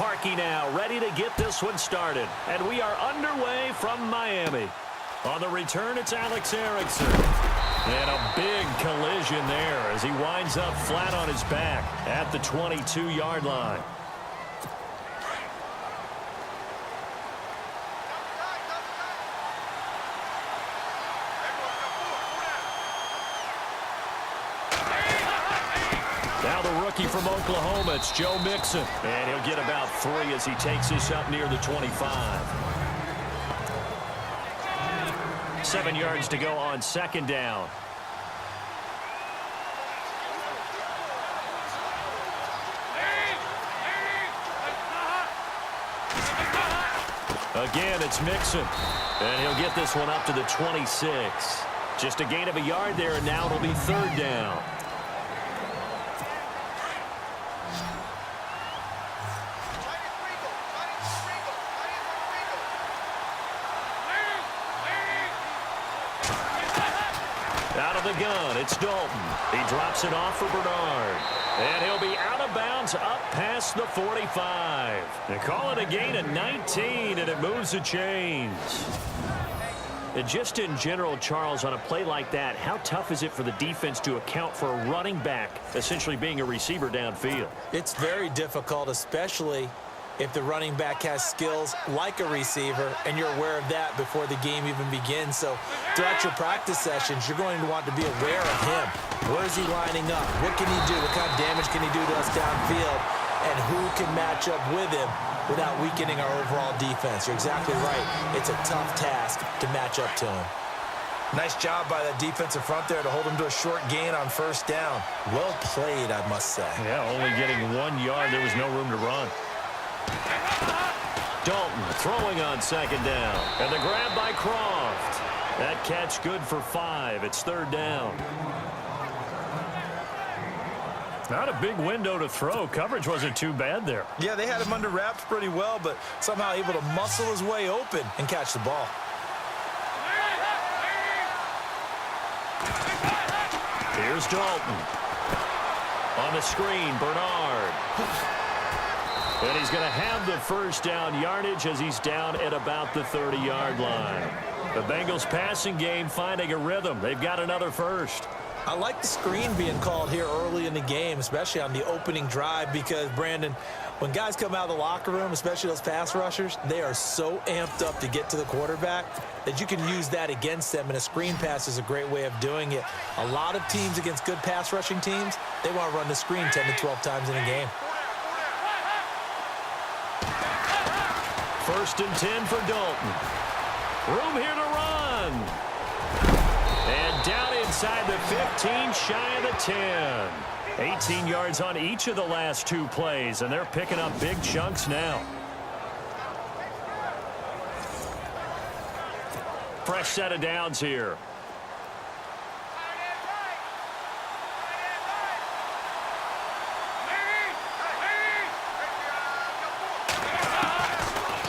Parkey now, ready to get this one started. And we are underway from Miami. On the return, it's Alex Erickson. And a big collision there as he winds up flat on his back at the 22-yard line. Now the rookie from Oklahoma, it's Joe Mixon. And he'll get about 3 as he takes this up near the 25. 7 yards to go on second down. Again, it's Mixon. And he'll get this one up to the 26. Just a gain of a yard there, and now it'll be third down. Out of the gun, it's Dalton. He drops it off for Bernard. And he'll be out of bounds up past the 45. They call it a gain of 19, and it moves the chains. And just in general, Charles, on a play like that, how tough is it for the defense to account for a running back essentially being a receiver downfield? It's very difficult, especially if the running back has skills like a receiver, and you're aware of that before the game even begins. So throughout your practice sessions, you're going to want to be aware of him. Where is he lining up? What can he do? What kind of damage can he do to us downfield? And who can match up with him without weakening our overall defense? You're exactly right. It's a tough task to match up to him. Nice job by that defensive front there to hold him to a short gain on first down. Well played, I must say. Yeah, only getting 1 yard. There was no room to run. Dalton throwing on second down. And the grab by Croft. That catch good for 5. It's third down. Not a big window to throw. Coverage wasn't too bad there. Yeah, they had him under wraps pretty well, but somehow able to muscle his way open and catch the ball. Here's Dalton. On the screen, Bernard. And he's going to have the first down yardage as he's down at about the 30-yard line. The Bengals passing game finding a rhythm. They've got another first. I like the screen being called here early in the game, especially on the opening drive, because, Brandon, when guys come out of the locker room, especially those pass rushers, they are so amped up to get to the quarterback that you can use that against them, and a screen pass is a great way of doing it. A lot of teams against good pass rushing teams, they want to run the screen 10 to 12 times in a game. First and 10 for Dalton. Room here to run. And down inside the 15, shy of the 10. 18 yards on each of the last 2 plays, and they're picking up big chunks now. Fresh set of downs here.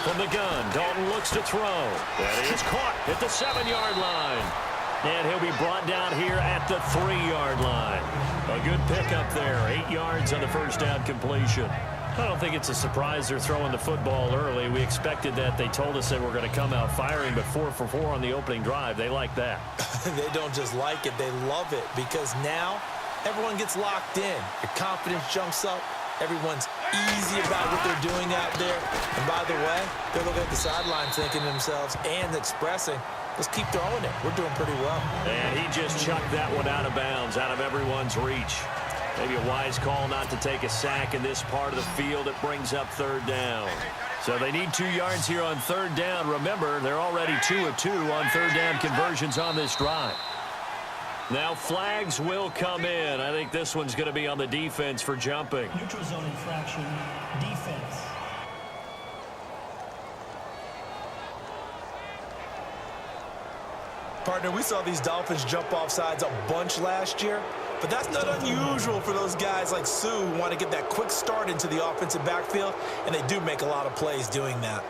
From the gun, Dalton looks to throw. That is caught at the 7-yard line. And he'll be brought down here at the 3-yard line. A good pickup there. 8 yards on the first down completion. I don't think it's a surprise they're throwing the football early. We expected that. They told us they were going to come out firing, but 4 for 4 on the opening drive. They like that. They don't just like it. They love it, because now everyone gets locked in. Your confidence jumps up. Everyone's easy about what they're doing out there. And by the way, they're looking at the sideline thinking to themselves and expressing, let's keep throwing it. We're doing pretty well. And he just chucked that one out of bounds, out of everyone's reach. Maybe a wise call not to take a sack in this part of the field. It brings up third down. So they need 2 yards here on third down. Remember, they're already 2 of 2 on third down conversions on this drive. Now flags will come in. I think this one's going to be on the defense for jumping. Neutral zone infraction, defense. Partner, we saw these Dolphins jump off sides a bunch last year, but that's not unusual for those guys like Sue who want to get that quick start into the offensive backfield, and they do make a lot of plays doing that.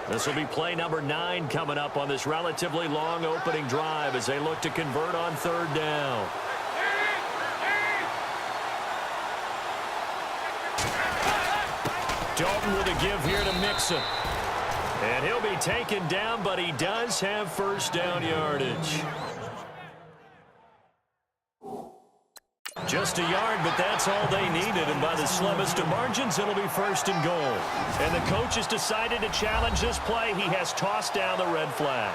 This will be play number 9 coming up on this relatively long opening drive as they look to convert on third down. Dalton with a give here to Mixon. And he'll be taken down, but he does have first down yardage. Just a yard, but that's all they needed. And by the slimmest of margins, it'll be first and goal. And the coach has decided to challenge this play. He has tossed down the red flag.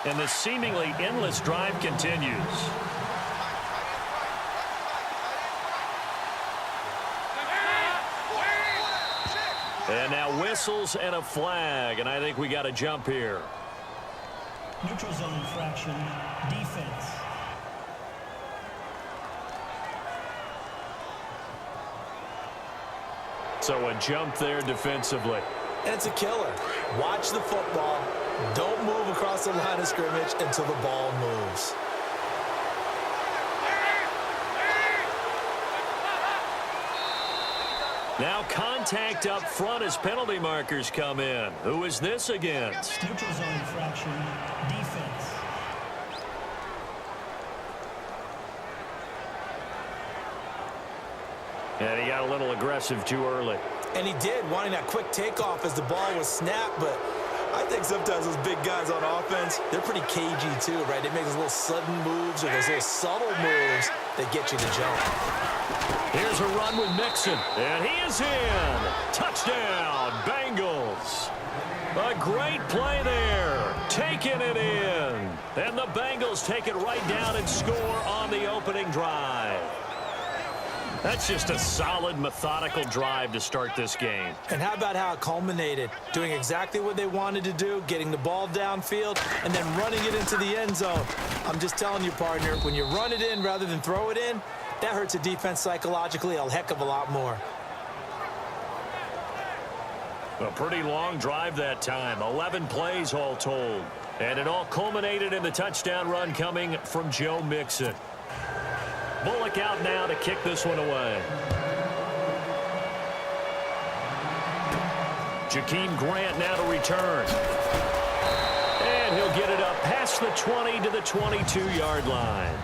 And the seemingly endless drive continues. And now whistles and a flag, and I think we got a jump here. Neutral zone infraction, defense. So a jump there defensively. And it's a killer. Watch the football. Don't move across the line of scrimmage until the ball moves. Now contact up front as penalty markers come in. Who is this against? Neutral zone infraction, defense. And he got a little aggressive too early. And he did, wanting that quick takeoff as the ball was snapped, but I think sometimes those big guys on offense, they're pretty cagey too, right? They make those little sudden moves or those little subtle moves that get you to jump. Here's a run with Mixon, and he is in. Touchdown, Bengals. A great play there, taking it in. And the Bengals take it right down and score on the opening drive. That's just a solid, methodical drive to start this game. And how about how it culminated? Doing exactly what they wanted to do, getting the ball downfield, and then running it into the end zone. I'm just telling you, partner, when you run it in rather than throw it in, that hurts a defense psychologically a heck of a lot more. A pretty long drive that time, 11 plays all told. And it all culminated in the touchdown run coming from Joe Mixon. Bullock out now to kick this one away. Jakeem Grant now to return. And he'll get it up past the 20 to the 22-yard line.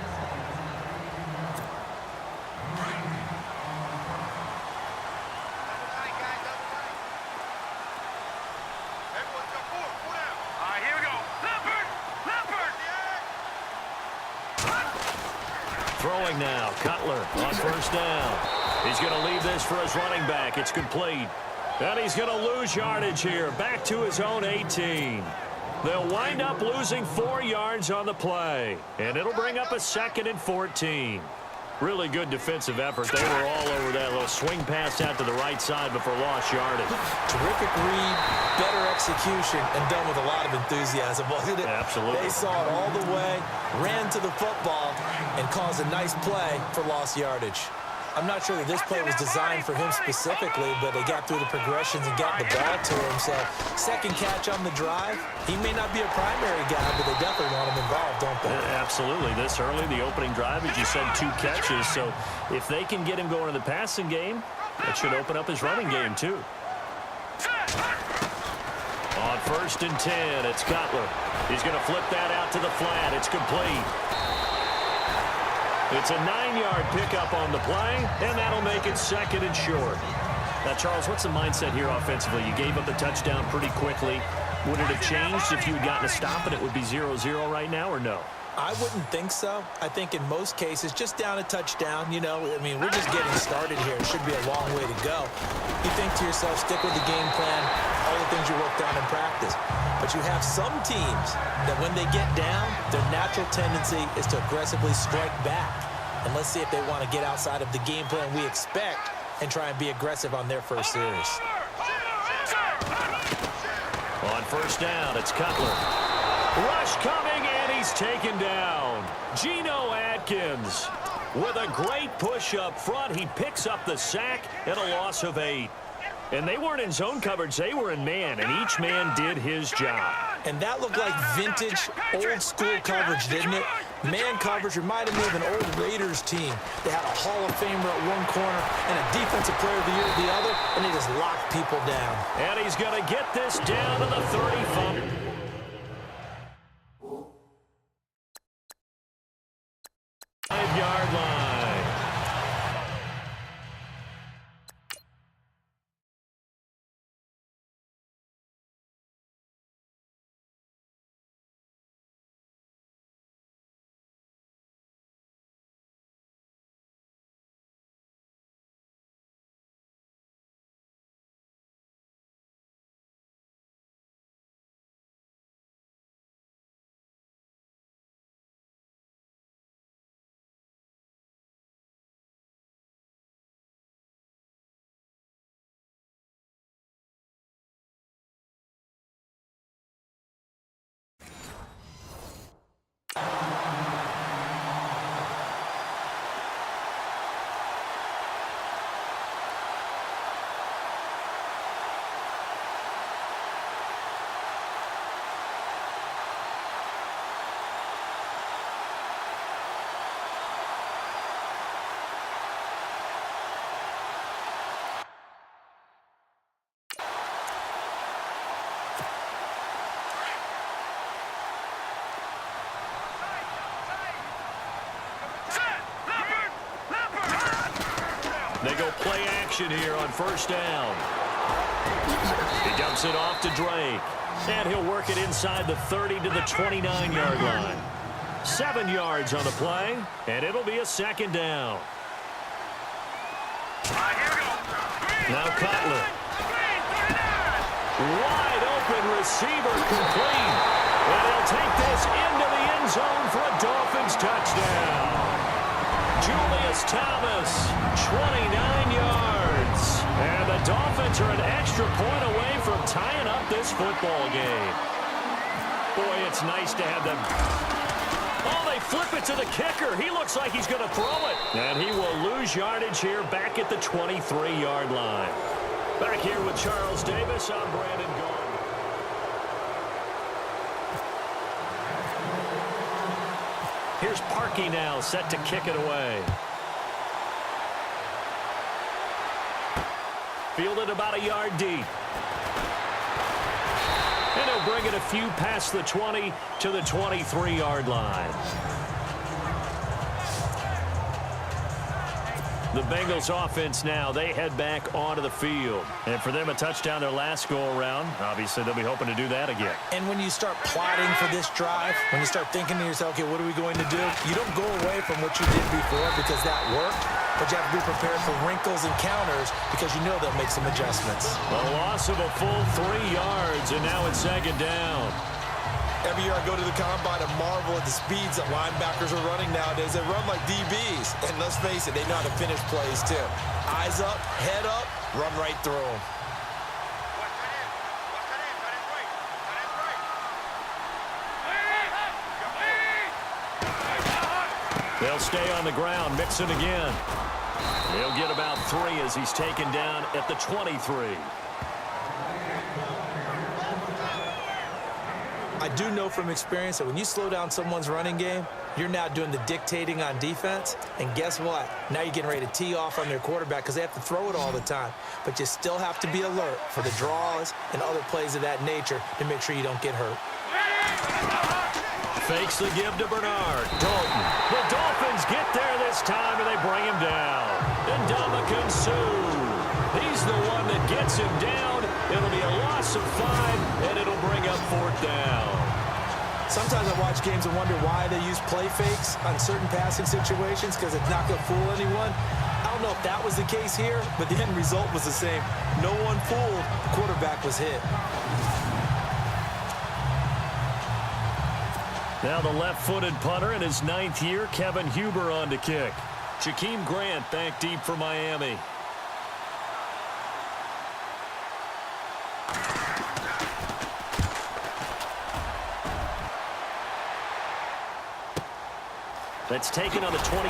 Throwing now, Cutler on first down. He's going to leave this for his running back. It's complete. And he's going to lose yardage here, back to his own 18. They'll wind up losing 4 yards on the play. And it'll bring up a 2nd and 14. Really good defensive effort. They were all over that little swing pass out to the right side before lost yardage. Terrific read, better execution, and done with a lot of enthusiasm, wasn't it? Absolutely. They saw it all the way, ran to the football, and caused a nice play for lost yardage. I'm not sure that this play was designed for him specifically, but they got through the progressions and got the ball to him. So, second catch on the drive. He may not be a primary guy, but they definitely want him involved, don't they? Absolutely. This early, the opening drive, as you said, 2 catches. So, if they can get him going in the passing game, that should open up his running game, too. On first and 10, it's Cutler. He's going to flip that out to the flat. It's complete. It's a 9-yard pickup on the play, and that'll make it 2nd and short. Now, Charles, what's the mindset here offensively? You gave up the touchdown pretty quickly. Would it have changed if you had gotten a stop and it would be 0-0 right now, or no? I wouldn't think so. I think in most cases, just down a touchdown, you know, I mean, we're just getting started here. It should be a long way to go. You think to yourself, stick with the game plan, all the things you worked on in practice. But you have some teams that when they get down, their natural tendency is to aggressively strike back. And let's see if they want to get outside of the game plan we expect and try and be aggressive on their first series. On first down, it's Cutler. Rush coming, and he's taken down. Geno Atkins with a great push up front. He picks up the sack and a loss of 8. And they weren't in zone coverage. They were in man, and each man did his job. And that looked like vintage, old-school coverage, didn't it? Man coverage reminded me of an old Raiders team. They had a Hall of Famer at one corner and a Defensive Player of the Year at the other, and they just locked people down. And he's going to get this down to the 35. 5-yard line. They go play action here on first down. He dumps it off to Drake. And he'll work it inside the 30 to the 29-yard line. 7 yards on the play, and it'll be a second down. Now Cutler. Wide open receiver complete. And he'll take this into the end zone for a Dolphins touchdown. Julius Thomas, 29 yards. And the Dolphins are an extra point away from tying up this football game. Boy, it's nice to have them. Oh, they flip it to the kicker. He looks like he's going to throw it. And he will lose yardage here back at the 23-yard line. Back here with Charles Davis, I'm Brandon Gordon. Here's Parkey now, set to kick it away. Fielded about a yard deep. And he'll bring it a few past the 20 to the 23-yard line. The Bengals offense now, they head back onto the field. And for them, a touchdown their last go-around. Obviously, they'll be hoping to do that again. And when you start plotting for this drive, when you start thinking to yourself, okay, what are we going to do? You don't go away from what you did before because that worked, but you have to be prepared for wrinkles and counters because you know they'll make some adjustments. A loss of a full 3 yards, and now it's second down. Every year I go to the combine and marvel at the speeds that linebackers are running nowadays. They run like DBs. And let's face it, they know how to finish plays too. Eyes up, head up, run right through them. They'll stay on the ground, mix it again. He'll get about 3 as he's taken down at the 23. I do know from experience that when you slow down someone's running game, you're now doing the dictating on defense. And guess what? Now you're getting ready to tee off on their quarterback because they have to throw it all the time. But you still have to be alert for the draws and other plays of that nature to make sure you don't get hurt. Fakes the give to Bernard. Dalton. The Dolphins get there this time, and they bring him down. And Ndamukong Suh. He's the one that gets him down. It'll be a loss of 5, and it'll bring up 4th down. Sometimes I watch games and wonder why they use play fakes on certain passing situations because it's not going to fool anyone. I don't know if that was the case here, but the end result was the same. No one fooled. The quarterback was hit. Now the left-footed punter in his 9th year, Kevin Huber on to kick. Jakeem Grant back deep for Miami. That's taken on the 25.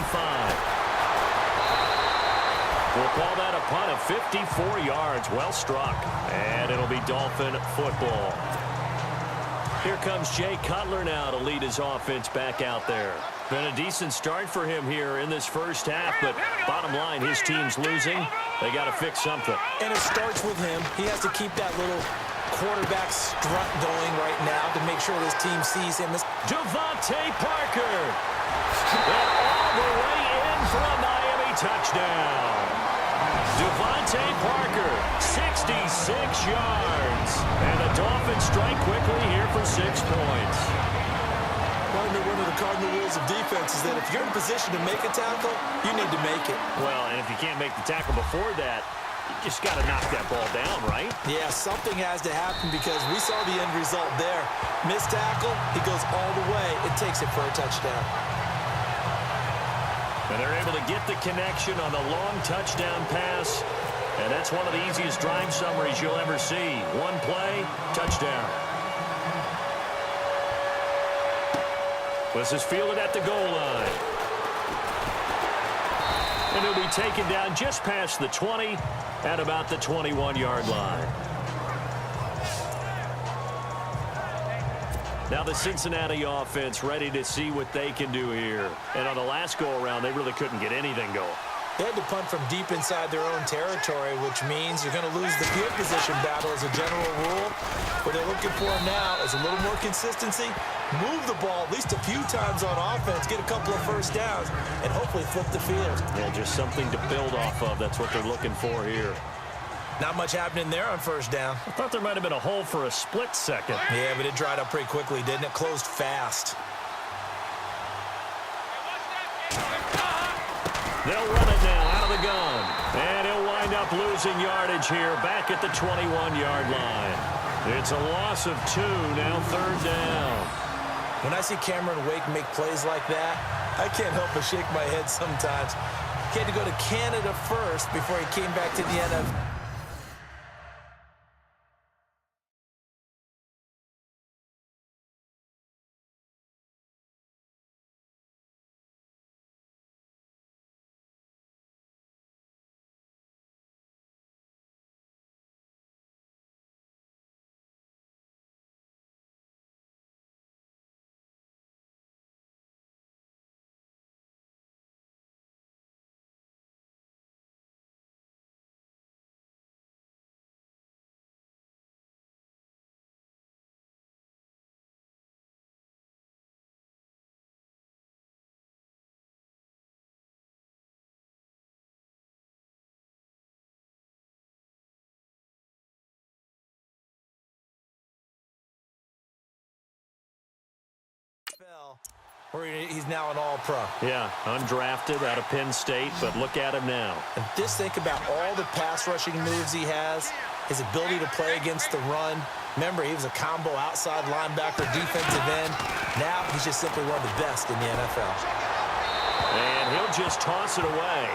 We'll call that a punt of 54 yards. Well struck. And it'll be Dolphin football. Here comes Jay Cutler now to lead his offense back out there. Been a decent start for him here in this first half, but bottom line, his team's losing. They got to fix something. And it starts with him. He has to keep that little quarterback strut going right now to make sure this team sees him as Devontae Parker. And all the way in for a Miami touchdown. Devontae Parker, 66 yards. And the Dolphins strike quickly here for 6 points. One of the cardinal rules of defense is that if you're in position to make a tackle, you need to make it. Well, and if you can't make the tackle before that, you just got to knock that ball down, right? Yeah, something has to happen because we saw the end result there. Missed tackle, he goes all the way. It takes it for a touchdown. And they're able to get the connection on the long touchdown pass. And that's one of the easiest drive summaries you'll ever see. One play, touchdown. This is fielded at the goal line. And he'll be taken down just past the 20 at about the 21-yard line. Now the Cincinnati offense ready to see what they can do here. And on the last go-around, they really couldn't get anything going. They had to punt from deep inside their own territory, which means you're going to lose the field position battle as a general rule. What they're looking for now is a little more consistency, move the ball at least a few times on offense, get a couple of first downs, and hopefully flip the field. Yeah, just something to build off of. That's what they're looking for here. Not much happening there on first down. I thought there might have been a hole for a split second. Yeah, but it dried up pretty quickly, didn't it? Closed fast. They'll run it now out of the gun. And he'll wind up losing yardage here back at the 21-yard line. It's a loss of 2, now third down. When I see Cameron Wake make plays like that, I can't help but shake my head sometimes. He had to go to Canada first before he came back to the NFL. Where he's now an all-pro. Yeah, undrafted out of Penn State, but look at him now. And just think about all the pass rushing moves he has, his ability to play against the run. Remember, he was a combo outside linebacker, defensive end. Now he's just simply one of the best in the NFL. And he'll just toss it away.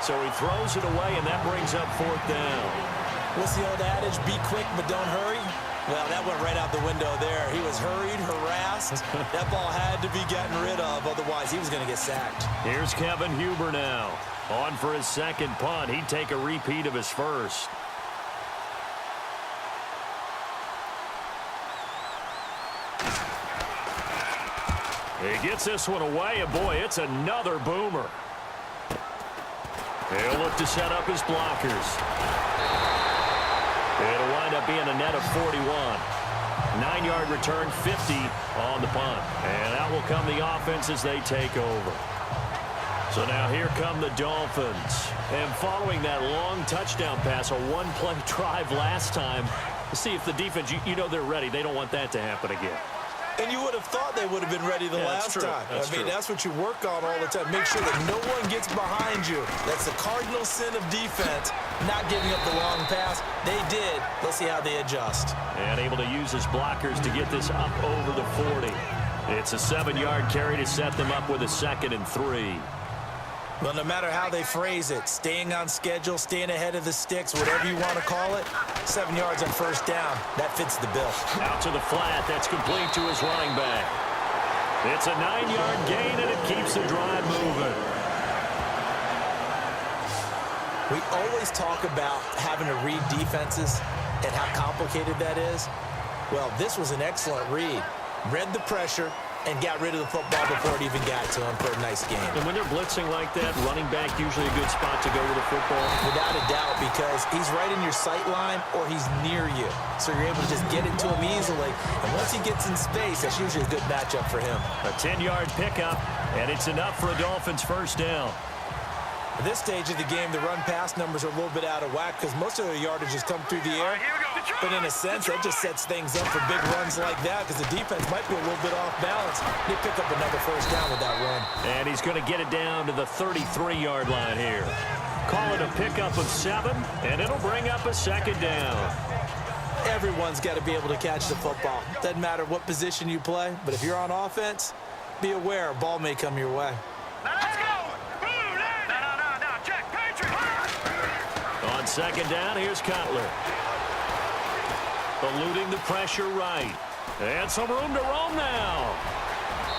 So he throws it away, and that brings up fourth down. What's the old adage? Be quick, but don't hurry. Well, that went right out the window there. He was hurried, harassed. That ball had to be gotten rid of, otherwise he was going to get sacked. Here's Kevin Huber now. On for his second punt. He'd take a repeat of his first. He gets this one away, and boy, it's another boomer. He'll look to set up his blockers. It'll wind up being a net of 41. 9-yard return, 50 on the punt. And out will come the offense as they take over. So now here come the Dolphins. And following that long touchdown pass, a one-play drive last time, to see if the defense, you know they're ready. They don't want that to happen again. And you would have thought they would have been ready the last time. That's true. That's what you work on all the time. Make sure that no one gets behind you. That's the cardinal sin of defense, not giving up the long pass. They did. Let's see how they adjust. And able to use his blockers to get this up over the 40. It's a 7-yard carry to set them up with a 2nd and 3. Well, no matter how they phrase it, staying on schedule, staying ahead of the sticks, whatever you want to call it, 7 yards on first down, that fits the bill. Out to the flat, that's complete to his running back. It's a 9-yard gain, and it keeps the drive moving. We always talk about having to read defenses and how complicated that is. Well, this was an excellent read. Read the pressure, and got rid of the football before it even got to him for a nice game. And when they're blitzing like that, running back usually a good spot to go with the football? Without a doubt, because he's right in your sight line or he's near you. So you're able to just get it to him easily. And once he gets in space, that's usually a good matchup for him. A 10-yard pickup, and it's enough for a Dolphins first down. At this stage of the game, the run-pass numbers are a little bit out of whack because most of their yardage has come through the air. But in a sense, that just sets things up for big runs like that because the defense might be a little bit off balance. They pick up another first down with that run. And he's going to get it down to the 33-yard line here. Call it a pickup of 7, and it'll bring up a second down. Everyone's got to be able to catch the football. Doesn't matter what position you play, but if you're on offense, be aware a ball may come your way. Let's go! Check, Patriot! On second down, here's Cutler. Eluding the pressure right. And some room to roam now.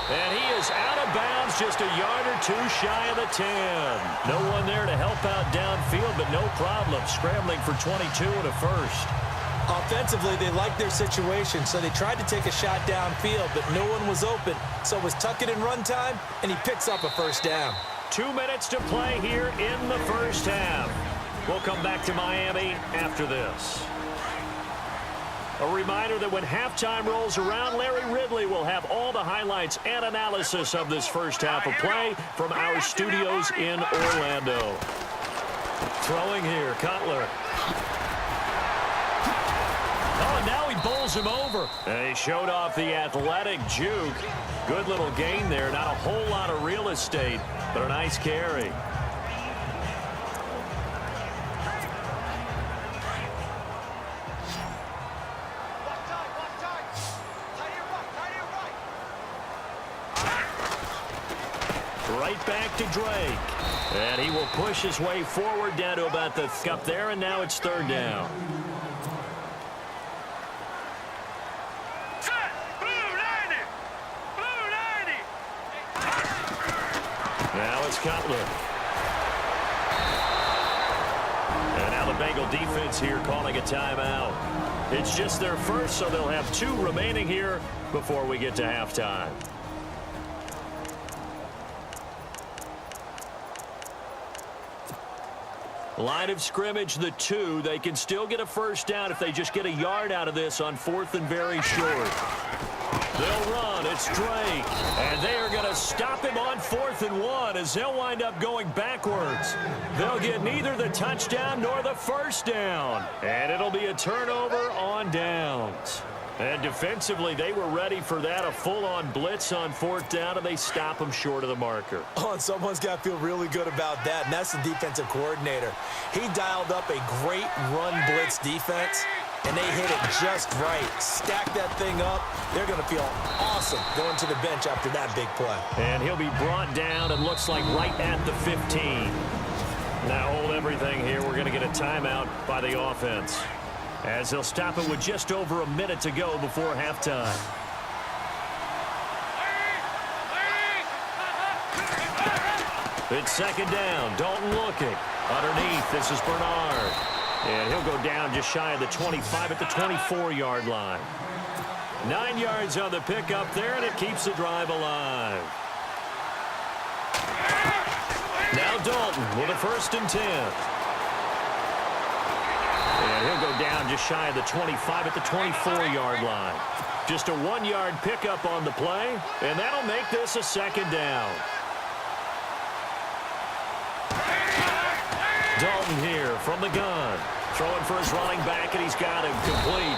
And he is out of bounds, just a yard or two shy of the 10. No one there to help out downfield, but no problem. Scrambling for 22 and a first. Offensively, they liked their situation, so they tried to take a shot downfield, but no one was open. So it was tuck it in run time, and he picks up a first down. 2 minutes to play here in the first half. We'll come back to Miami after this. A reminder that when halftime rolls around, Larry Ridley will have all the highlights and analysis of this first half of play from our studios in Orlando. Throwing here, Cutler. Oh, and now he bowls him over. And he showed off the athletic juke. Good little gain there. Not a whole lot of real estate, but a nice carry. Right back to Drake. And he will push his way forward down to about the cup there, and now it's third down. Now it's Cutler. And now the Bengal defense here calling a timeout. It's just their first, so they'll have 2 remaining here before we get to halftime. Line of scrimmage, the 2. They can still get a first down if they just get a yard out of this on 4th and very short. They'll run. It's Drake. And they are going to stop him on 4th and 1 as they'll wind up going backwards. They'll get neither the touchdown nor the first down. And it'll be a turnover on downs. And defensively, they were ready for that, a full-on blitz on 4th down, and they stop them short of the marker. Oh, and someone's got to feel really good about that, and that's the defensive coordinator. He dialed up a great run-blitz defense, and they hit it just right. Stack that thing up. They're going to feel awesome going to the bench after that big play. And he'll be brought down, and looks like right at the 15. Now hold everything here. We're going to get a timeout by the offense, as they'll stop it with just over a minute to go before halftime. It's second down. Dalton looking. Underneath, this is Bernard. And he'll go down just shy of the 25 at the 24-yard line. 9 yards on the pickup there, and it keeps the drive alive. Now Dalton with a 1st and 10. And he'll go down just shy of the 25 at the 24-yard line. Just a 1-yard pickup on the play, and that'll make this a second down. Dalton here from the gun. Throwing for his running back, and he's got him complete.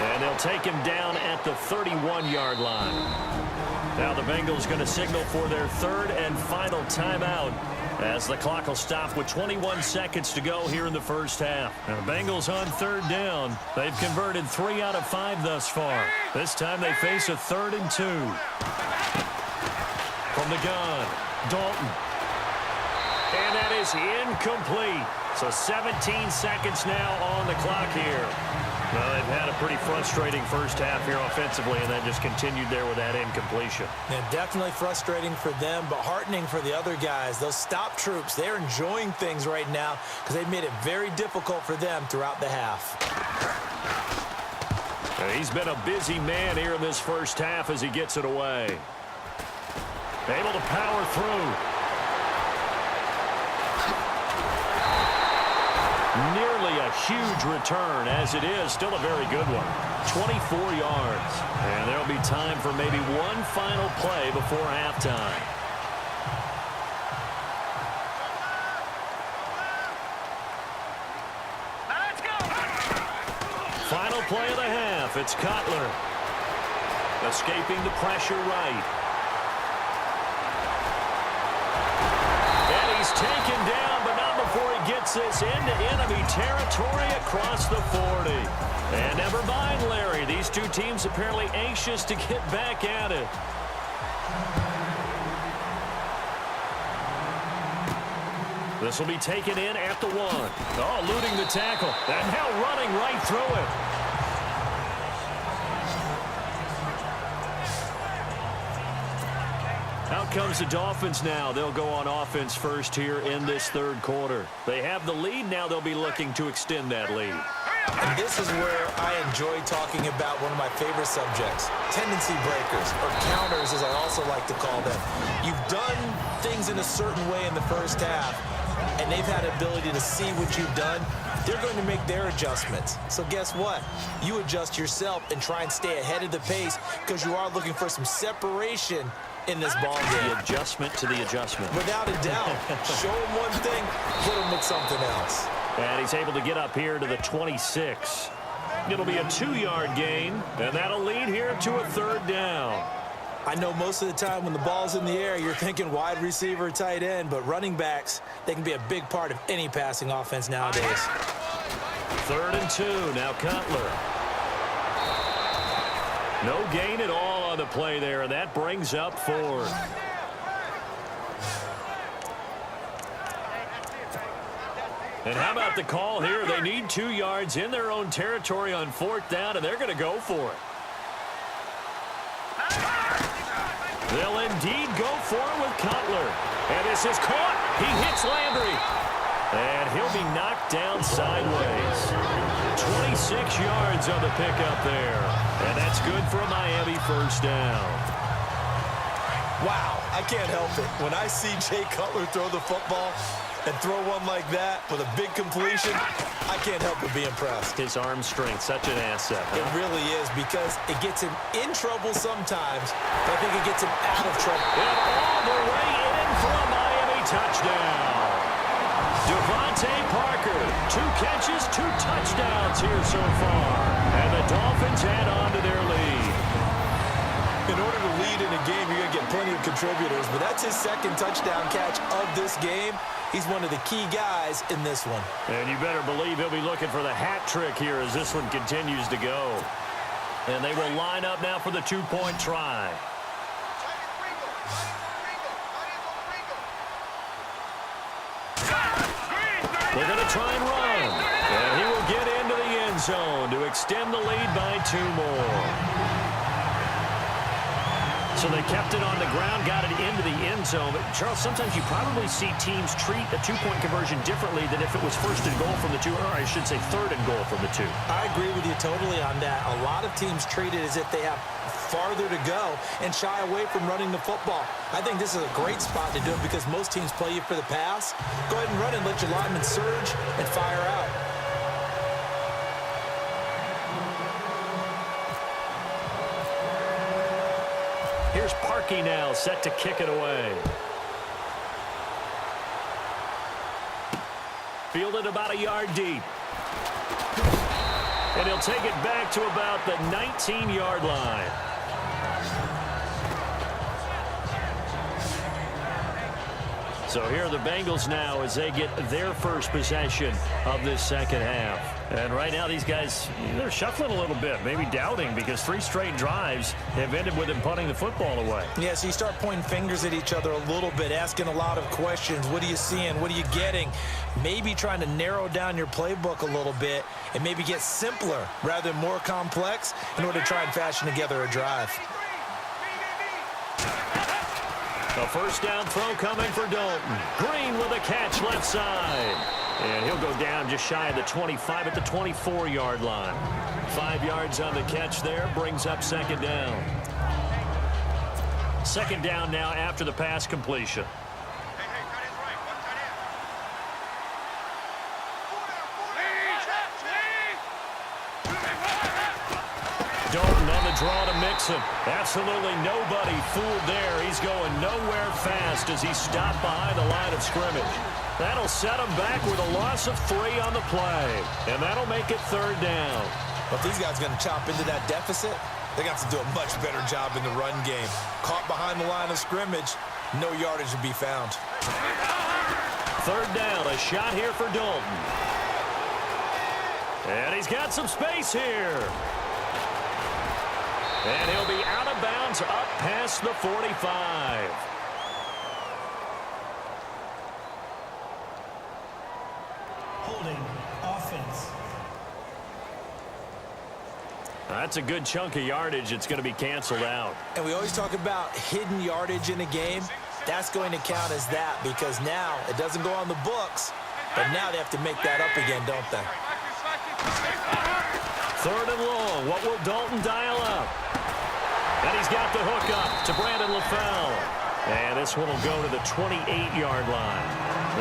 And they'll take him down at the 31-yard line. Now the Bengals going to signal for their 3rd and final timeout, as the clock will stop with 21 seconds to go here in the first half. Now the Bengals on 3rd down. They've converted 3 out of 5 thus far. This time they face a 3rd and 2. From the gun, Dalton. And that is incomplete. So 17 seconds now on the clock here. Well, they've had a pretty frustrating first half here offensively, and then just continued there with that incompletion. Yeah, definitely frustrating for them, but heartening for the other guys. Those stop troops, they're enjoying things right now because they've made it very difficult for them throughout the half. And he's been a busy man here in this first half as he gets it away. Able to power through. Nearly a huge return, as it is. Still a very good one. 24 yards. And there'll be time for maybe one final play before halftime. Let's go. Final play of the half. It's Cutler. Escaping the pressure right. And he's taken down, but not before he gets this into enemy territory across the 40. And never mind, Larry. These two teams apparently anxious to get back at it. This will be taken in at the 1. Oh, eluding the tackle. And now running right through it. Out comes the Dolphins now. They'll go on offense first here in this third quarter. They have the lead. Now they'll be looking to extend that lead. And this is where I enjoy talking about one of my favorite subjects, tendency breakers, or counters as I also like to call them. You've done things in a certain way in the first half, and they've had the ability to see what you've done. They're going to make their adjustments. So guess what? You adjust yourself and try and stay ahead of the pace because you are looking for some separation in this ball game. The adjustment to the adjustment. Without a doubt. Show them one thing, put them with something else. And he's able to get up here to the 26. It'll be a 2-yard gain, and that'll lead here to a third down. I know most of the time when the ball's in the air, you're thinking wide receiver, tight end, but running backs, they can be a big part of any passing offense nowadays. 3rd and 2. Now Cutler. No gain at all on the play there, and that brings up 4th. And how about the call here? They need 2 yards in their own territory on 4th down, and they're going to go for it. They'll indeed go for it with Cutler. And this is caught. He hits Landry. And he'll be knocked down sideways. 26 yards on the pickup there. And that's good for a Miami first down. Wow, I can't help it. When I see Jay Cutler throw the football and throw one like that with a big completion, I can't help but be impressed. His arm strength, such an asset. It really is, because it gets him in trouble sometimes, but I think it gets him out of trouble. And all the way in for a Miami touchdown. Devontae Parker, 2 catches, 2 touchdowns here so far. And the Dolphins add on to their lead. In order to lead in a game, you're going to get plenty of contributors, but that's his 2nd touchdown catch of this game. He's one of the key guys in this one. And you better believe he'll be looking for the hat trick here as this one continues to go. And they will line up now for the 2-point try. They're going to try and run. And he will get into the end zone to extend the lead by 2 more. So they kept it on the ground, got it into the end zone. But, Charles, sometimes you probably see teams treat a 2-point conversion differently than if it was 1st and goal from the 2, or I should say 3rd and goal from the 2. I agree with you totally on that. A lot of teams treat it as if they have farther to go and shy away from running the football. I think this is a great spot to do it because most teams play you for the pass. Go ahead and run and let your linemen surge and fire out. Here's Parkey now, set to kick it away. Fielded about a yard deep. And he'll take it back to about the 19-yard line. So here are the Bengals now as they get their first possession of this second half. And right now these guys, they're shuffling a little bit, maybe doubting, because 3 straight drives have ended with them punting the football away. Yeah, so you start pointing fingers at each other a little bit, asking a lot of questions. What are you seeing? What are you getting? Maybe trying to narrow down your playbook a little bit and maybe get simpler rather than more complex in order to try and fashion together a drive. A first down throw coming for Dalton. Green with a catch left side. And he'll go down just shy of the 25 at the 24-yard line. 5 yards on the catch there, brings up second down. Second down now after the pass completion. Dalton on the draw to Mixon. Absolutely nobody fooled there. He's going nowhere fast as he stopped behind the line of scrimmage. That'll set him back with a loss of 3 on the play. And that'll make it third down. But if these guys are going to chop into that deficit, they got to do a much better job in the run game. Caught behind the line of scrimmage, no yardage to be found. Third down, a shot here for Dalton. And he's got some space here. And he'll be out of bounds up past the 45. Holding offense. That's a good chunk of yardage. It's going to be canceled out. And we always talk about hidden yardage in a game. That's going to count as that because now it doesn't go on the books, but now they have to make that up again, don't they? Third and long. What will Dalton dial up? And he's got the hook up to Brandon LaFell. And this one will go to the 28-yard line.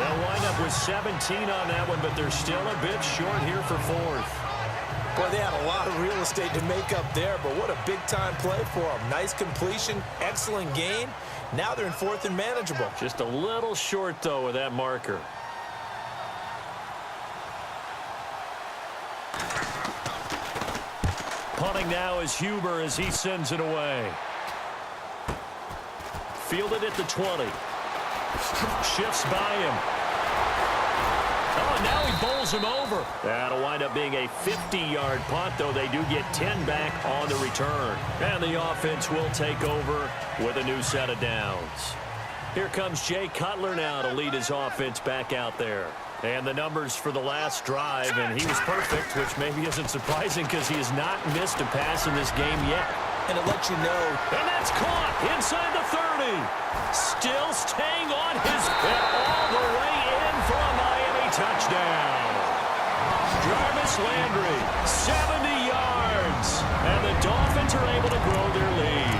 They'll wind up with 17 on that one, but they're still a bit short here for fourth. Boy, they had a lot of real estate to make up there, but what a big-time play for them. Nice completion, excellent gain. Now they're in fourth and manageable. Just a little short, though, with that marker. Punting now is Huber as he sends it away. Fielded at the 20. Shifts by him. Oh, and now he bowls him over. That'll wind up being a 50-yard punt, though they do get 10 back on the return. And the offense will take over with a new set of downs. Here comes Jay Cutler now to lead his offense back out there. And the numbers for the last drive, and he was perfect, which maybe isn't surprising because he has not missed a pass in this game yet. And it lets you know. And that's caught inside the 30. Still staying on his feet all the way in for a Miami touchdown. Jarvis Landry, 70 yards. And the Dolphins are able to grow their lead.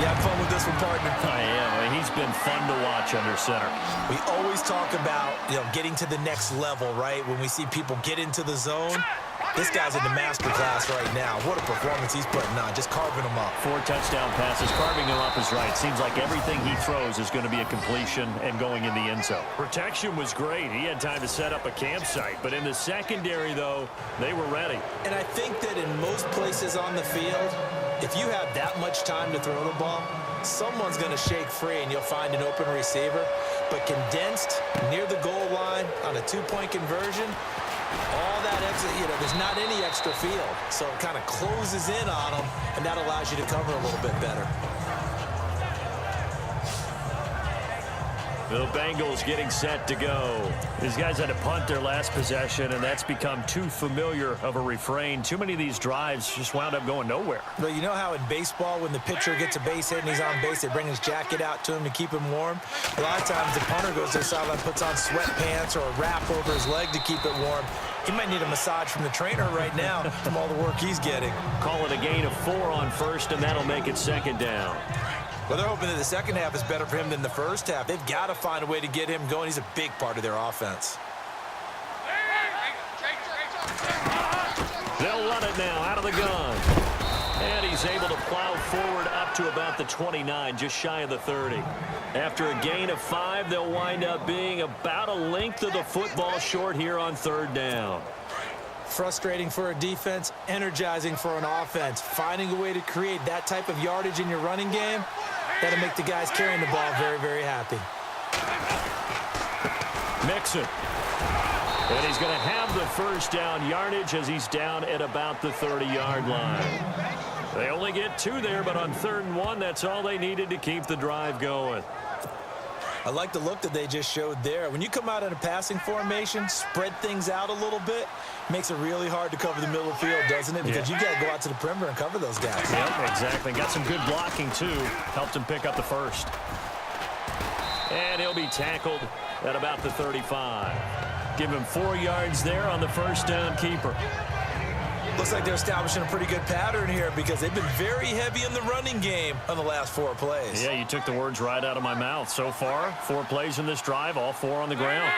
You have fun with this one, partner? I am. He's been fun to watch under center. We always talk about, getting to the next level, right? When we see people get into the zone. This guy's in the master class right now. What a performance he's putting on, just carving them up. 4 touchdown passes, carving him up is right. Seems like everything he throws is going to be a completion and going in the end zone. Protection was great. He had time to set up a campsite. But in the secondary, though, they were ready. And I think that in most places on the field, if you have that much time to throw the ball, someone's going to shake free and you'll find an open receiver. But condensed near the goal line on a 2-point conversion, all that extra, there's not any extra field. So it kind of closes in on them, and that allows you to cover a little bit better. The Bengals getting set to go. These guys had to punt their last possession, and that's become too familiar of a refrain. Too many of these drives just wound up going nowhere. But you know how in baseball, when the pitcher gets a base hit and he's on base, they bring his jacket out to him to keep him warm? A lot of times the punter goes to the sideline, puts on sweatpants or a wrap over his leg to keep it warm. He might need a massage from the trainer right now from all the work he's getting. Call it a gain of 4 on first, and that'll make it second down. Well, they're hoping that the second half is better for him than the first half. They've got to find a way to get him going. He's a big part of their offense. They'll run it now out of the gun. And he's able to plow forward up to about the 29, just shy of the 30. After a gain of 5, they'll wind up being about a length of the football short here on third down. Frustrating for a defense, energizing for an offense. Finding a way to create that type of yardage in your running game, that'll make the guys carrying the ball very, very happy. Mixon. And he's going to have the first down yardage as he's down at about the 30-yard line. They only get 2 there, but on 3rd and 1, that's all they needed to keep the drive going. I like the look that they just showed there. When you come out in a passing formation, spread things out a little bit, makes it really hard to cover the middle of the field, doesn't it? Because you got to go out to the perimeter and cover those guys. Yep, exactly. Got some good blocking, too. Helped him pick up the first. And he'll be tackled at about the 35. Give him 4 yards there on the first down keeper. Looks like they're establishing a pretty good pattern here because they've been very heavy in the running game on the last 4 plays. Yeah, you took the words right out of my mouth. So far, 4 plays in this drive, all 4 on the ground.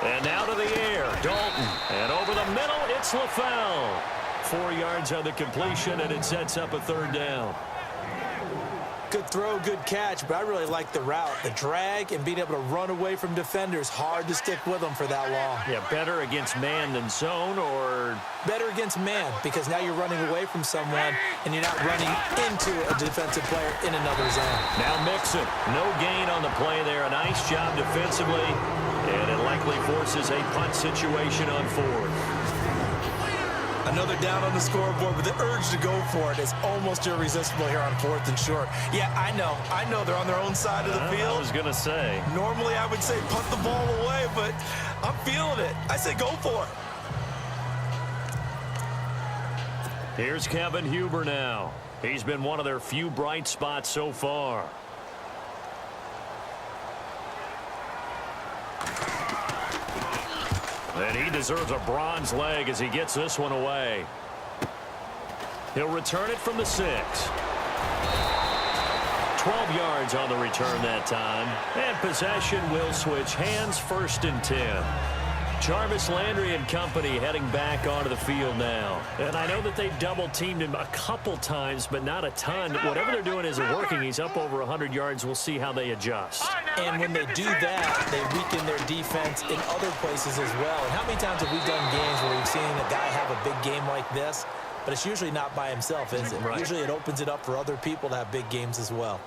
And now to the air, Dalton. And over the middle, it's LaFell. 4 yards on the completion, and it sets up a 3rd down. Good throw, good catch, but I really like the route. The drag and being able to run away from defenders, hard to stick with them for that long. Yeah, better against man than zone, or? Better against man, because now you're running away from someone and you're not running into a defensive player in another zone. Now Mixon, no gain on the play there. A nice job defensively, and it likely forces a punt situation on 4th. Another down on the scoreboard, but the urge to go for it is almost irresistible here on 4th and short. Yeah, I know they're on their own side of the field. I was going to say. Normally I would say punt the ball away, but I'm feeling it. I say go for it. Here's Kevin Huber now. He's been one of their few bright spots so far. And he deserves a bronze leg as he gets this one away. He'll return it from the 6. 12 yards on the return that time. And possession will switch hands, 1st and 10. Jarvis Landry and company heading back onto the field now. And I know that they've double-teamed him a couple times, but not a ton. Whatever they're doing isn't working. He's up over 100 yards. We'll see how they adjust. And when they do that, they weaken their defense in other places as well. And how many times have we done games where we've seen a guy have a big game like this? But it's usually not by himself, is it? Right. Usually it opens it up for other people to have big games as well.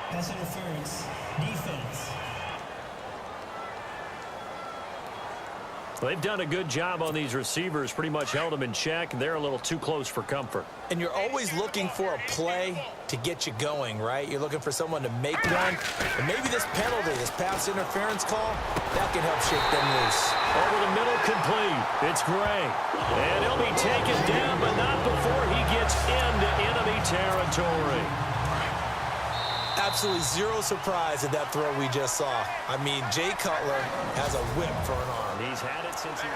Pass interference. Defense. They've done a good job on these receivers, pretty much held them in check. They're a little too close for comfort. And you're always looking for a play to get you going, right? You're looking for someone to make one. And maybe this penalty, this pass interference call, that can help shake them loose. Over the middle, complete. It's Gray. And he'll be taken down, but not before he gets into enemy territory. Absolutely zero surprise at that throw we just saw. I mean, Jay Cutler has a whip for an arm. He's had it since he...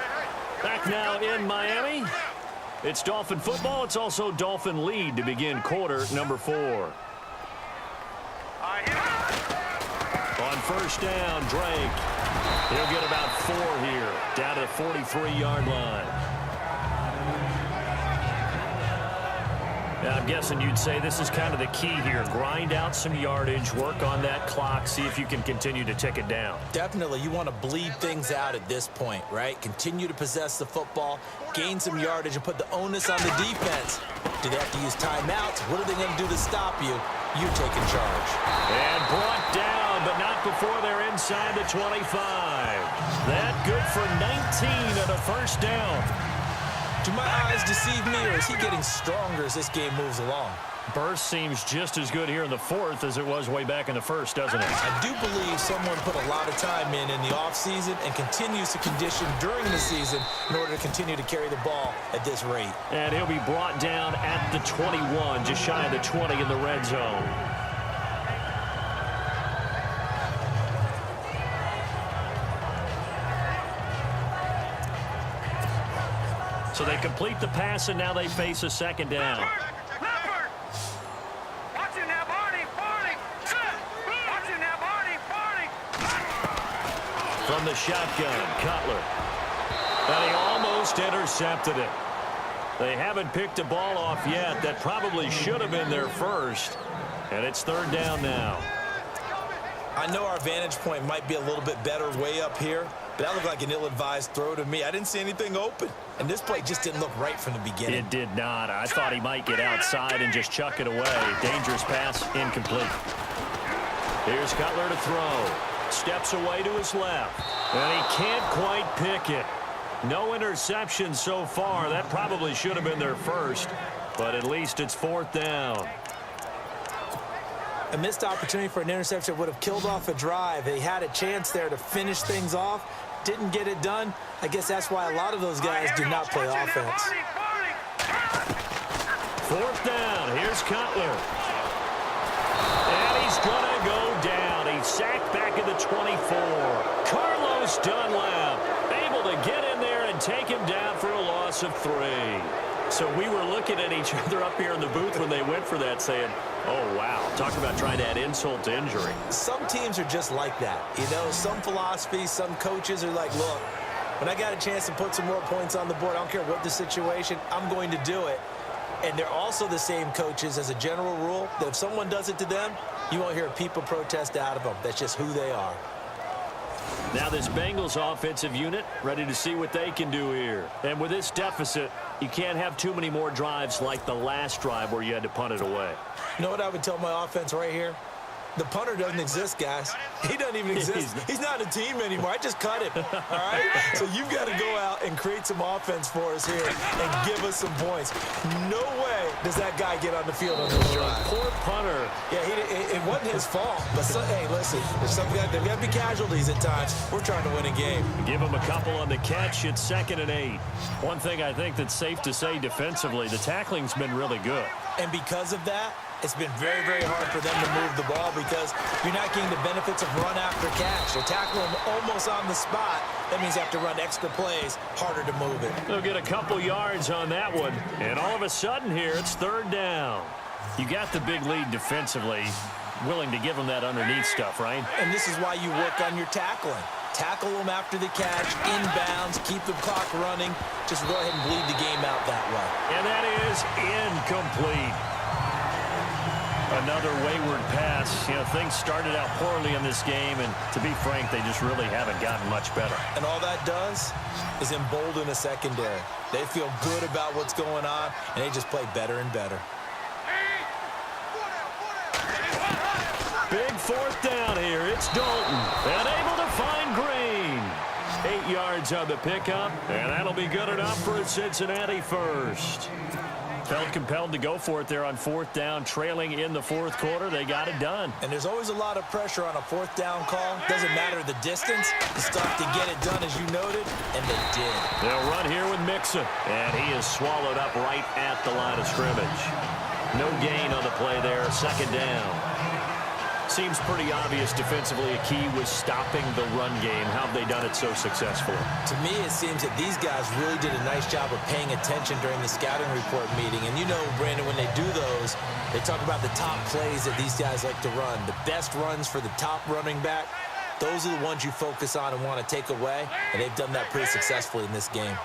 Back now in Miami. It's Dolphin football. It's also Dolphin lead to begin quarter number 4. On 1st down, Drake. He'll get about 4 here, down to the 43-yard line. Now, I'm guessing you'd say this is kind of the key here. Grind out some yardage, work on that clock, see if you can continue to tick it down. Definitely, you want to bleed things out at this point, right? Continue to possess the football, gain some yardage, and put the onus on the defense. Do they have to use timeouts? What are they going to do to stop you? You take in charge. And brought down, but not before they're inside the 25. That good for 19 and a 1st down. Do my eyes deceive me, or is he getting stronger as this game moves along? Burst seems just as good here in the 4th as it was way back in the 1st, doesn't it? I do believe someone put a lot of time in the offseason and continues to condition during the season in order to continue to carry the ball at this rate. And he'll be brought down at the 21, just shy of the 20 in the red zone. So they complete the pass, and now they face a 2nd down. From the shotgun, Cutler. And he almost intercepted it. They haven't picked a ball off yet. That probably should have been their first. And it's 3rd down now. I know our vantage point might be a little bit better way up here, but that looked like an ill-advised throw to me. I didn't see anything open, and this play just didn't look right from the beginning. It did not. I thought he might get outside and just chuck it away. Dangerous pass, incomplete. Here's Cutler to throw. Steps away to his left, and he can't quite pick it. No interception so far. That probably should have been their first, but at least it's 4th down. A missed opportunity for an interception would have killed off a drive. They had a chance there to finish things off. Didn't get it done. I guess that's why a lot of those guys do not play offense. 4th down. Here's Cutler. And he's going to go down. He's sacked back at the 24. Carlos Dunlap able to get in there and take him down for a loss of 3. So we were looking at each other up here in the booth when they went for that saying, oh, wow. Talk about trying to add insult to injury. Some teams are just like that. You know, some philosophies, some coaches are like, look, when I got a chance to put some more points on the board, I don't care what the situation, I'm going to do it. And they're also the same coaches as a general rule that if someone does it to them, you won't hear a people protest out of them. That's just who they are. Now this Bengals offensive unit ready to see what they can do here. And with this deficit, you can't have too many more drives like the last drive where you had to punt it away. You know what I would tell my offense right here? The punter doesn't exist, guys. He doesn't even exist. He's not a team anymore. I just cut him, all right? So you've got to go out and create some offense for us here and give us some points. No way does that guy get on the field on this drive. Poor punter. Yeah, it wasn't his fault. But, hey, listen, there's got to be casualties at times. We're trying to win a game. Give him a couple on the catch. It's 2nd and 8. One thing I think that's safe to say defensively, the tackling's been really good. And because of that, it's been very, very hard for them to move the ball because you're not getting the benefits of run after catch. They're tackling almost on the spot. That means you have to run extra plays, harder to move it. They'll get a couple yards on that one. And all of a sudden here, it's 3rd down. You got the big lead defensively, willing to give them that underneath stuff, right? And this is why you work on your tackling. Tackle them after the catch, inbounds, keep the clock running. Just go ahead and bleed the game out that way. And that is incomplete. Another wayward pass. You know, things started out poorly in this game, and to be frank, they just really haven't gotten much better. And all that does is embolden a secondary. They feel good about what's going on, and they just play better and better. Big 4th down here. It's Dalton. And able to find Green. 8 yards on the pickup, and that'll be good enough for a Cincinnati first. Felt compelled to go for it there on 4th down, trailing in the 4th quarter. They got it done. And there's always a lot of pressure on a 4th down call. Doesn't matter the distance. You still have to get it done, as you noted, and they did. They'll run here with Mixon, and he is swallowed up right at the line of scrimmage. No gain on the play there, 2nd down. Seems pretty obvious defensively a key was stopping the run game. How have they done it so successfully? To me, it seems that these guys really did a nice job of paying attention during the scouting report meeting. And you know, Brandon, when they do those, they talk about the top plays that these guys like to run. The best runs for the top running back, those are the ones you focus on and want to take away. And they've done that pretty successfully in this game.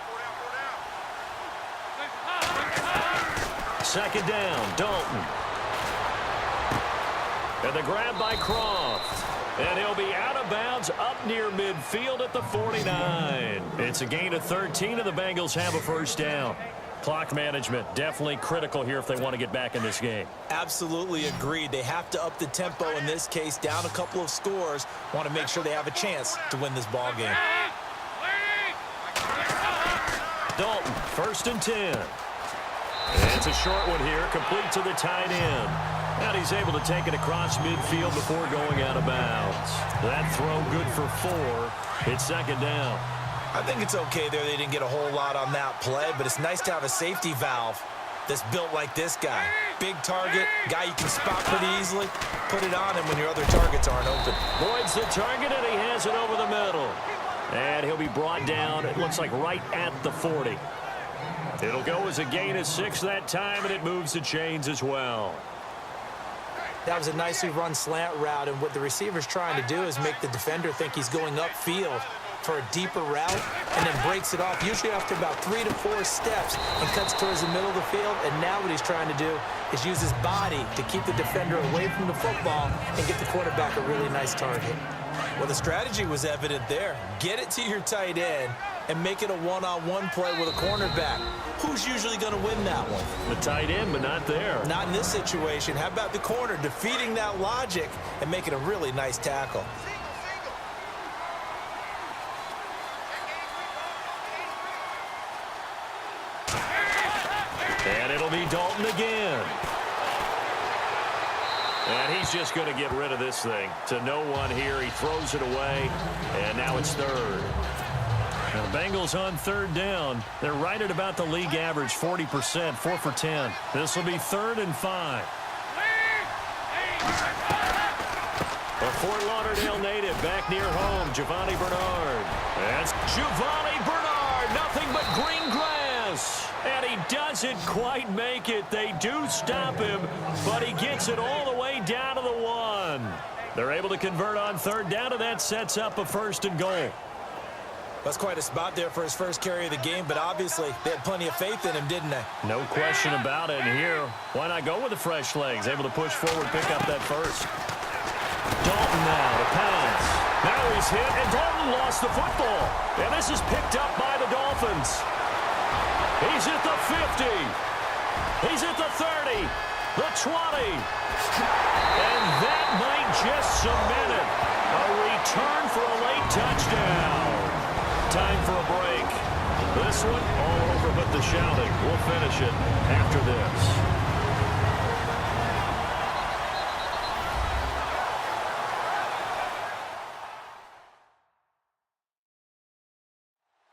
2nd down, Dalton. And the grab by Croft. And he'll be out of bounds up near midfield at the 49. It's a gain of 13, and the Bengals have a 1st down. Clock management definitely critical here if they want to get back in this game. Absolutely agreed. They have to up the tempo in this case, down a couple of scores. Want to make sure they have a chance to win this ball game. Dalton, 1st and 10. And it's a short one here, complete to the tight end. And he's able to take it across midfield before going out of bounds. That throw good for 4. It's 2nd down. I think it's okay there. They didn't get a whole lot on that play, but it's nice to have a safety valve that's built like this guy. Big target, guy you can spot pretty easily. Put it on him when your other targets aren't open. Boyd's the target, and he has it over the middle. And he'll be brought down, it looks like right at the 40. It'll go as a gain of 6 that time, and it moves the chains as well. That was a nicely run slant route, and what the receiver's trying to do is make the defender think he's going upfield for a deeper route and then breaks it off, usually after about 3 to 4 steps, and cuts towards the middle of the field. And now what he's trying to do is use his body to keep the defender away from the football and get the quarterback a really nice target. Well, the strategy was evident there. Get it to your tight end and make it a one-on-one play with a cornerback. Who's usually going to win that one? The tight end, but not there. Not in this situation. How about the corner defeating that logic and making a really nice tackle? And it'll be Dalton again. And he's just going to get rid of this thing. To no one here. He throws it away. And now it's 3rd. And The Bengals on third down. They're right at about the league average, 40%, 4 for 10. This will be 3rd and 5. A Fort Lauderdale native back near home, Giovanni Bernard. That's Giovanni Bernard, nothing but green grass. And he doesn't quite make it. They do stop him, but he gets it all the way down to the 1. They're able to convert on third down, and that sets up a 1st and goal. That's quite a spot there for his first carry of the game, but obviously they had plenty of faith in him, didn't they? No question about it. And here, why not go with the fresh legs? Able to push forward, pick up that first. Dalton now to pass. Now he's hit, and Dalton lost the football. And this is picked up by the Dolphins. He's at the 50. He's at the 30. The 20. And that might just cement it. A return for a late touchdown. Time for a break. This one all over but the shouting. We'll finish it after this.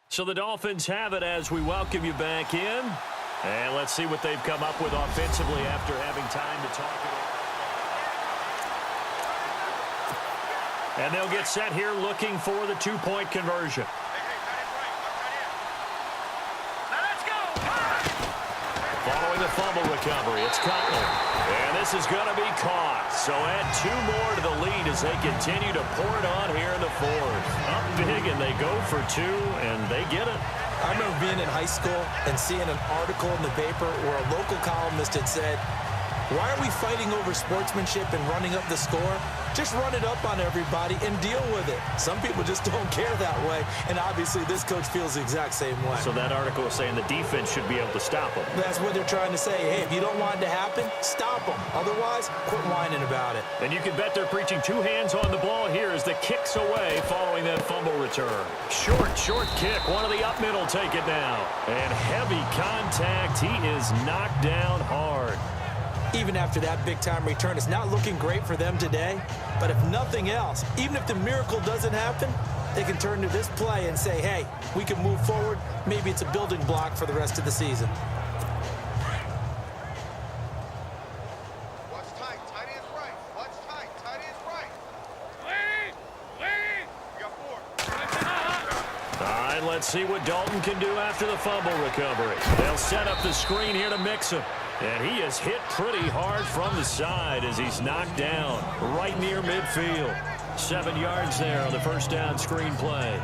So the Dolphins have it as we welcome you back in. And let's see what they've come up with offensively after having time to talk about it. And they'll get set here looking for the 2-point conversion. Following the fumble recovery, it's Cutler. And this is going to be caught. So add 2 more to the lead as they continue to pour it on here in the 4th. Up big, and they go for 2, and they get it. I remember being in high school and seeing an article in the paper where a local columnist had said, why are we fighting over sportsmanship and running up the score? Just run it up on everybody and deal with it. Some people just don't care that way, and obviously this coach feels the exact same way. So that article is saying the defense should be able to stop them. That's what they're trying to say. Hey, if you don't want it to happen, stop them. Otherwise, quit whining about it. And you can bet they're preaching 2 hands on the ball here as the kick's away following that fumble return. Short kick. One of the up middle take it now. And heavy contact. He is knocked down hard. Even after that big-time return, it's not looking great for them today. But if nothing else, even if the miracle doesn't happen, they can turn to this play and say, hey, we can move forward. Maybe it's a building block for the rest of the season. Watch tight. Tight end's right. Watch tight. Tight end's right. Lead! We got 4. All right, let's see what Dalton can do after the fumble recovery. They'll set up the screen here to mix him. And he is hit pretty hard from the side as he's knocked down right near midfield. 7 yards there on the first down screen play.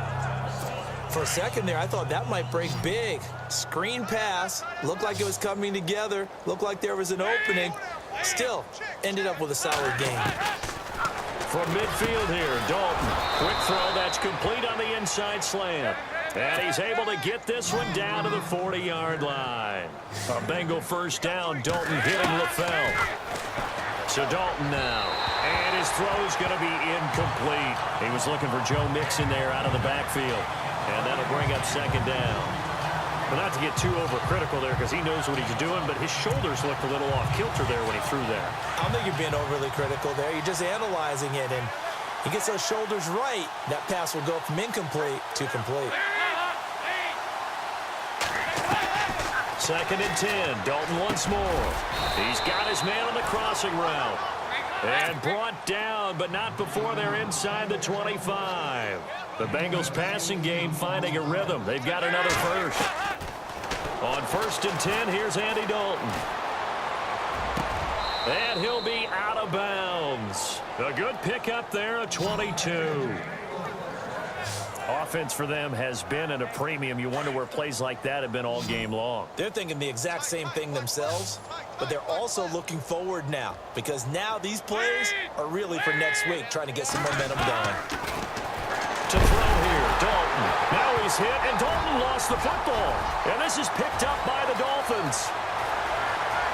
For a second there, I thought that might break big. Screen pass. Looked like it was coming together. Looked like there was an opening. Still, ended up with a solid game. From midfield here, Dalton. Quick throw that's complete on the inside slant. And he's able to get this one down to the 40-yard line. A Bengal first down, Dalton hitting LaFell. So Dalton now. And his throw's going to be incomplete. He was looking for Joe Mixon there out of the backfield. And that'll bring up 2nd down. But not to get too overcritical there because he knows what he's doing, but his shoulders looked a little off kilter there when he threw that. I don't think you're being overly critical there. You're just analyzing it, and he gets those shoulders right. That pass will go from incomplete to complete. 2nd and 10. Dalton once more. He's got his man on the crossing route. And brought down, but not before they're inside the 25. The Bengals passing game finding a rhythm. They've got another first. On 1st and 10, here's Andy Dalton. And he'll be out of bounds. A good pickup there, a 22. Offense for them has been at a premium. You wonder where plays like that have been all game long. They're thinking the exact same thing themselves, but they're also looking forward now because now these plays are really for next week, trying to get some momentum going. To throw here, Dalton. Now he's hit, and Dalton lost the football. And this is picked up by the Dolphins.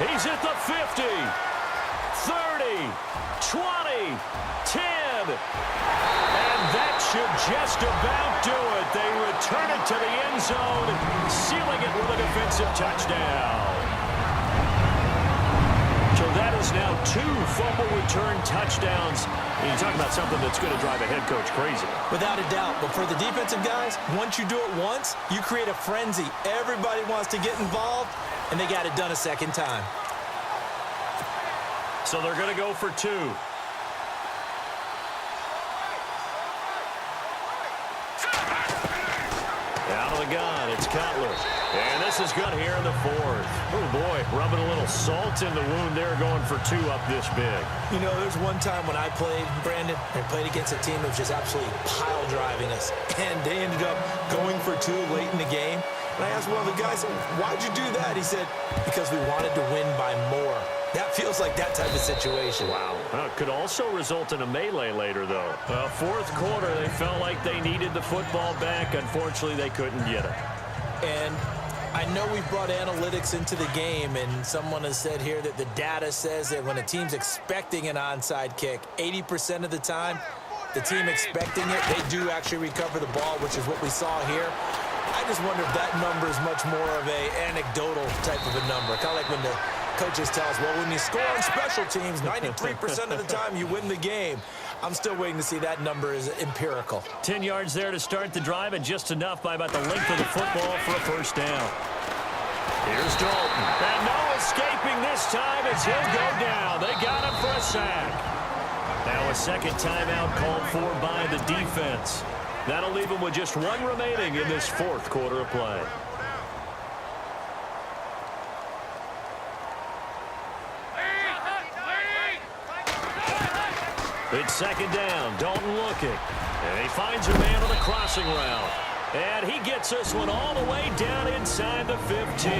He's at the 50, 30, 20, 10. And that should just about do it. They return it to the end zone, sealing it with a defensive touchdown. So that is now 2 fumble return touchdowns. And you talk about something that's going to drive a head coach crazy. Without a doubt. But for the defensive guys, once you do it once, you create a frenzy. Everybody wants to get involved, and they got it done a second time. So they're going to go for 2. Out of the gun, it's Cutler. And this is good here in the 4th. Oh, boy, rubbing a little salt in the wound there, going for 2 up this big. You know, there's one time when I played, Brandon, I played against a team that was just absolutely pile driving us. And they ended up going for 2 late in the game. And I asked one of the guys, why'd you do that? He said, because we wanted to win by more. That feels like that type of situation. Wow. Could also result in a melee later, though. 4th quarter, they felt like they needed the football back. Unfortunately, they couldn't get it. And I know we've brought analytics into the game, and someone has said here that the data says that when a team's expecting an onside kick, 80% of the time, the team expecting it, they do actually recover the ball, which is what we saw here. I just wonder if that number is much more of a anecdotal type of a number. Kind of like when the coaches tell us, well, when you score on special teams, 93% of the time you win the game. I'm still waiting to see that number is empirical. 10 yards there to start the drive, and just enough by about the length of the football for a first down. Here's Dalton. And no escaping this time as he'll go down. They got him for a sack. Now a second timeout called for by the defense. That'll leave him with just 1 remaining in this 4th quarter of play. It's second down. Dalton looking. And he finds a man on the crossing route. And he gets this one all the way down inside the 15.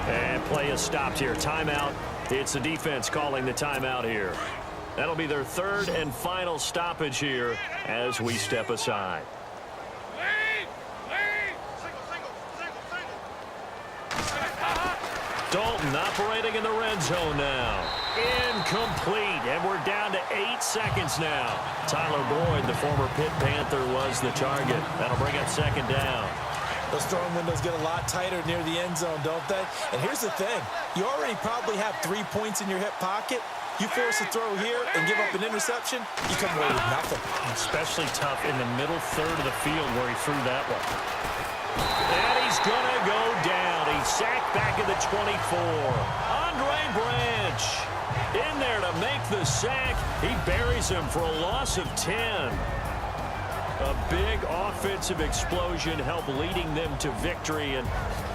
And play is stopped here. Timeout. It's the defense calling the timeout here. That'll be their 3rd and final stoppage here as we step aside. Dalton operating in the red zone now. Incomplete, and we're down to 8 seconds now. Tyler Boyd, the former Pitt Panther, was the target. That'll bring up second down. Those throwing windows get a lot tighter near the end zone, don't they? And here's the thing. You already probably have 3 points in your hip pocket. You force a throw here and give up an interception, you come away with nothing. Especially tough in the middle third of the field where he threw that one. And he's going to go down. He's sacked back at the 24. Andre Branch in there to make the sack. He buries him for a loss of 10. A big offensive explosion helped leading them to victory. And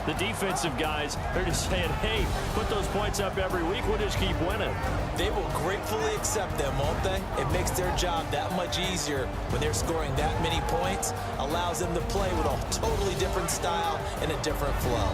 the defensive guys, they're just saying, hey, put those points up every week. We'll just keep winning. They will gratefully accept them, won't they? It makes their job that much easier when they're scoring that many points. Allows them to play with a totally different style and a different flow.